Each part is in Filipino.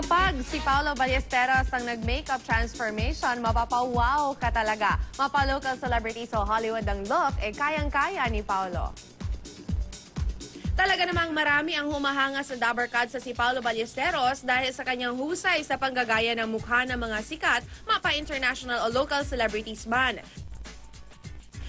Kapag si Paolo Ballesteros ang nag-makeup transformation, mapapawaw ka talaga. Mapa-local celebrities o Hollywood ang look, kayang-kaya ni Paolo. Talaga namang marami ang humahanga sa Dabber Cut sa si Paolo Ballesteros dahil sa kanyang husay sa panggagaya ng mukha ng mga sikat, mapa-international o local celebrities man.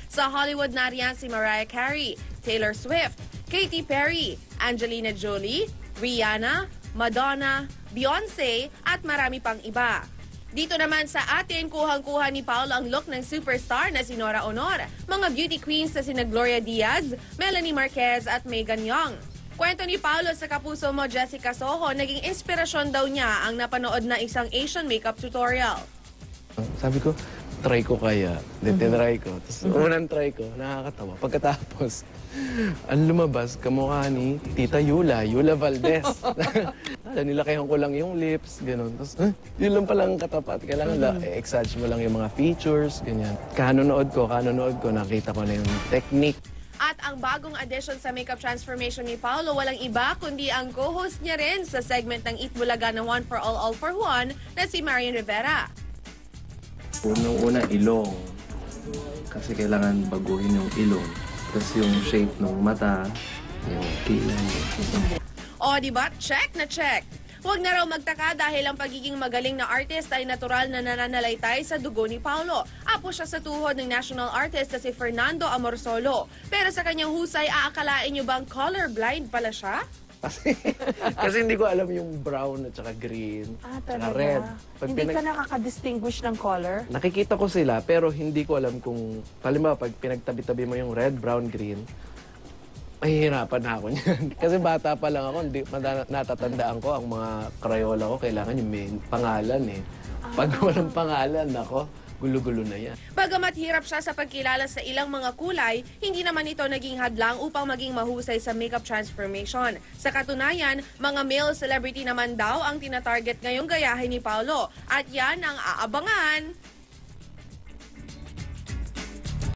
Sa Hollywood nariyan si Mariah Carey, Taylor Swift, Katy Perry, Angelina Jolie, Rihanna, Madonna, Beyonce at marami pang iba. Dito naman sa atin, kuhang-kuha ni Paolo ang look ng superstar na si Nora Honor, mga beauty queens na sina Gloria Diaz, Melanie Marquez at Megan Young. Kwento ni Paolo sa kapuso mo, Jessica Soho, naging inspirasyon daw niya ang napanood na isang Asian makeup tutorial. Sabi ko, try ko kaya. Tinry ko. Tapos unang try ko, nakakatawa. Pagkatapos, ang lumabas, kamukha ni Tita Yula Valdez. Nilakihan ko lang yung lips, gano'n. Tapos, yun lang palang katapat. Kailangan exage mo lang yung mga features, ganyan. Kanonood ko, nakita ko na yung technique. At ang bagong addition sa makeup transformation ni Paolo, walang iba kundi ang co-host niya rin sa segment ng Eat Bulaga na One for All for One na si Marian Rivera. Unang-una, ilong. Kasi kailangan baguhin yung ilong. Tapos yung shape ng mata, yung kilay. O, diba? Check na check. Huwag na raw magtaka dahil ang pagiging magaling na artist ay natural na nananalaytay sa dugo ni Paolo. Apo siya sa tuhod ng national artist na si Fernando Amorsolo. Pero sa kanyang husay, aakalain niyo bang colorblind pala siya? Kasi hindi ko alam yung brown at saka green, at red. Hindi ka nakaka-distinguish ng color? Nakikita ko sila pero hindi ko alam kung, halimbawa pag pinagtabi-tabi mo yung red, brown, green, mahihirapan na ako niyan. Kasi bata pa lang ako, natatandaan ko ang mga Crayola ko, kailangan yung may pangalan eh. Pag walang pangalan, ako, gulo-gulo na yan. Bagamat hirap siya sa pagkilala sa ilang mga kulay, hindi naman ito naging hadlang upang maging mahusay sa makeup transformation. Sa katunayan, mga male celebrity naman daw ang tinatarget ngayong gayahin ni Paolo. At yan ang aabangan